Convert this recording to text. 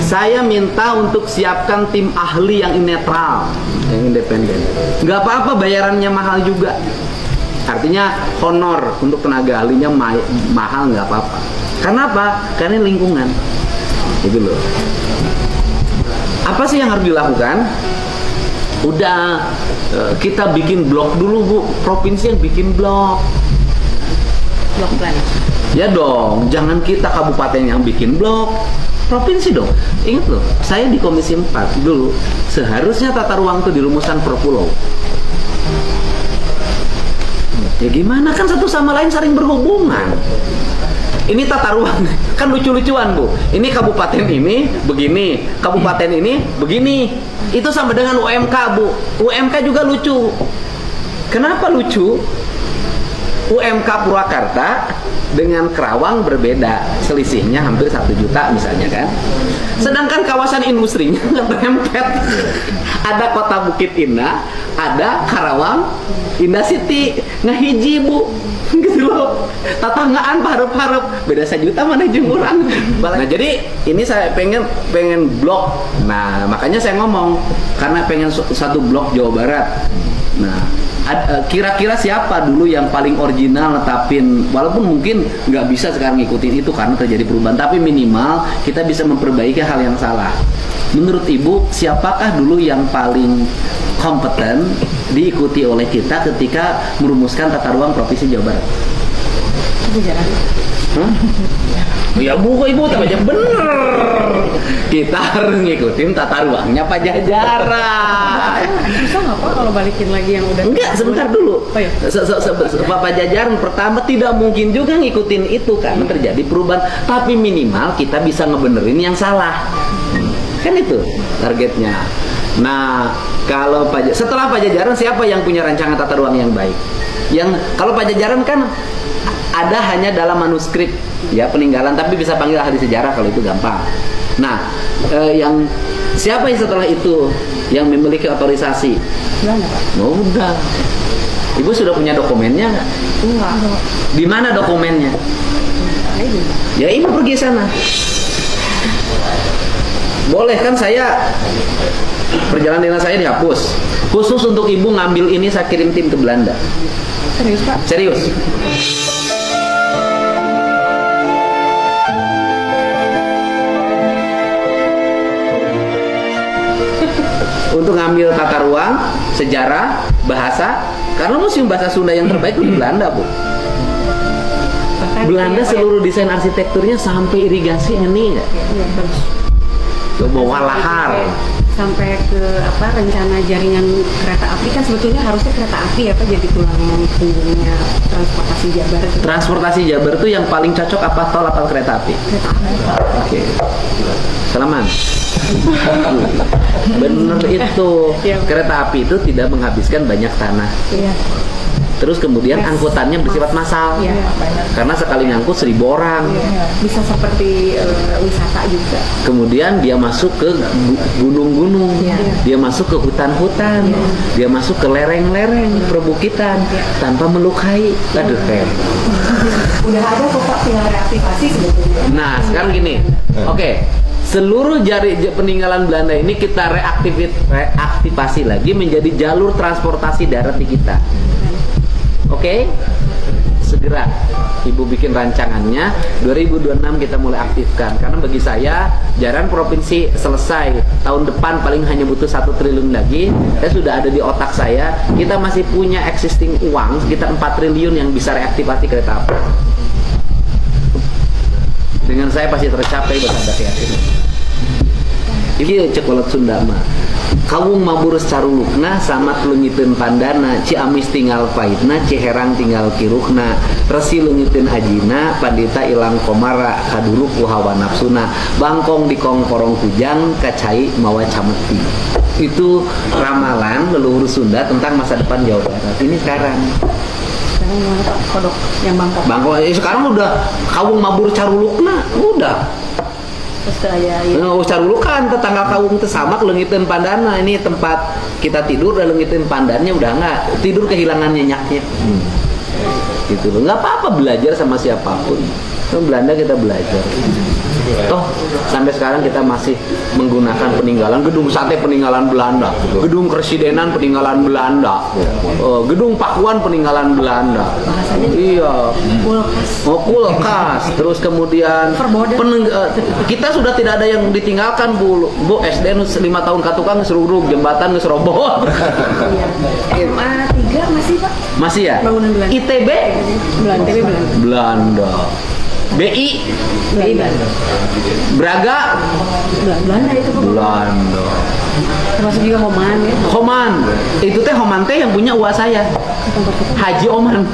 Saya minta untuk siapkan tim ahli yang netral, yang independen. Nggak apa-apa bayarannya mahal juga. Artinya honor untuk tenaga ahlinya mahal nggak apa-apa. Karena apa? Karena lingkungan. Itu loh. Apa sih yang harus dilakukan? Udah kita bikin blok dulu Bu. Provinsi yang bikin blok. Blok plan. Ya dong, jangan kita kabupaten yang bikin blok. Provinsi dong. Ingat loh, saya di Komisi 4 dulu seharusnya tata ruang itu dirumuskan per pulau. Ya gimana, kan satu sama lain saling berhubungan. Ini tata ruang, kan lucu-lucuan Bu. Ini kabupaten ini begini, kabupaten ini begini. Itu sama dengan UMK Bu. UMK juga lucu. Kenapa lucu? UMK Purwakarta dengan Kerawang berbeda, selisihnya hampir 1 juta misalnya kan. Sedangkan kawasan industrinya ngerempet. Ada kota Bukit Indah, ada Karawang, Indah City, ngahiji Bu, gitu loh. Tatanggaan harap-harap beda 1 juta mana jemurang. Nah jadi ini saya pengen blok. Nah makanya saya ngomong karena pengen satu blok Jawa Barat. Nah kira-kira siapa dulu yang paling original netapin, walaupun mungkin nggak bisa sekarang ngikutin itu karena terjadi perubahan, tapi minimal kita bisa memperbaiki hal yang salah. Menurut Ibu, siapakah dulu yang paling kompeten diikuti oleh kita ketika merumuskan tata ruang Provinsi Jawa Barat? Hah? Ya Bu, Ibu tak baca bener. Kita harus ngikutin tata ruangnya Pajajaran. Bisa nggak Pak kalau balikin lagi yang udah? Enggak, sebentar dulu. Oh, iya. Pajajaran pertama tidak mungkin juga ngikutin itu karena terjadi perubahan. Tapi minimal kita bisa ngebenerin yang salah. Kan itu targetnya. Nah, kalau setelah Pajajaran siapa yang punya rancangan tata ruang yang baik? Yang kalau Pajajaran kan ada hanya dalam manuskrip ya peninggalan, tapi bisa panggil ahli sejarah kalau itu gampang. Nah, yang siapa yang setelah itu yang memiliki otorisasi? Belanda Pak. Oh, udah. Ibu sudah punya dokumennya nggak? Enggak. Di mana dokumennya? Ya Ibu pergi sana. Boleh kan saya perjalanan dinas saya dihapus. Khusus untuk Ibu ngambil ini saya kirim tim ke Belanda. Serius Pak? Serius. Untuk ngambil tata ruang, sejarah, bahasa, karena Museum Bahasa Sunda yang terbaik di Belanda Bu. Belanda seluruh desain arsitekturnya sampai irigasi ini ya. Iya, bagus. Ke bawah lahar. Sampai ke apa rencana jaringan kereta api, kan sebetulnya harusnya kereta api ya Pak jadi tulang punggungnya transportasi Jabar. Transportasi Jabar itu yang paling cocok apa tol atau kereta api? Kereta api. Oke. Salaman. Bener itu. Kereta api itu tidak menghabiskan banyak tanah. Iya. Terus kemudian angkutannya bersifat massal. Iya. Karena sekali ngangkut 1.000 orang. Bisa seperti wisata juga. Kemudian dia masuk ke gunung-gunung, dia masuk ke hutan-hutan, dia masuk ke lereng-lereng perbukitan tanpa melukai. Aduh, keren. Udah ada kok Pak, tinggal reaktivasi sebetulnya. Nah, sekarang gini. Oke. Seluruh peninggalan Belanda ini kita reaktivasi lagi menjadi jalur transportasi darat di kita. Oke? Segera Ibu bikin rancangannya. 2026 kita mulai aktifkan. Karena bagi saya jalan provinsi selesai. Tahun depan paling hanya butuh 1 triliun lagi. Saya sudah ada di otak saya. Kita masih punya existing uang sekitar 4 triliun yang bisa reaktivasi kereta api. Dengan saya pasti tercapai bertambah yakin. Ini cekolot Sunda mah. Kawung maburus carulukna sama leungiteun pandana, Ciamis tinggal paitna, Ciherang tinggal kirukna, Resi leungiteun ajina, Pandita ilang komara, kadulu ku hawa nafsuna, Bangkong di kongkorong kujang, kacai mawa cameti. Itu ramalan leluhur Sunda tentang masa depan Jawa Barat. Ini sekarang. Sekarang gimana Pak? Kodok yang Bangkok. Bangkok sekarang udah kawung mabur carulukna, udah. Carulukan tetangga kawung teh sama leungiteun pandana. Ini tempat kita tidur dan leungiteun pandannya udah enggak. Tidur kehilangan nyenyaknya. gitu loh. Nggak apa-apa belajar sama siapapun. Kan Belanda kita belajar. Toh sampai sekarang kita masih menggunakan peninggalan gedung sate peninggalan Belanda, gedung Keresidenan peninggalan Belanda, gedung Pakuan peninggalan Belanda. Iya. Kulkas. Oh, kulkas. Terus kemudian kita sudah tidak ada yang ditinggalkan Bu. Bu SD 5 tahun katukang serurug jembatan geus roboh. SMA 3 masih Pak? Masih ya? Bangunan Belanda. ITB Belanda. Belanda. BI Belanda. Braga Belanda itu Pak. Belanda. Termasuk juga Homan ya. Homan. Itu teh Homan teh yang punya uas saya. Haji Oman.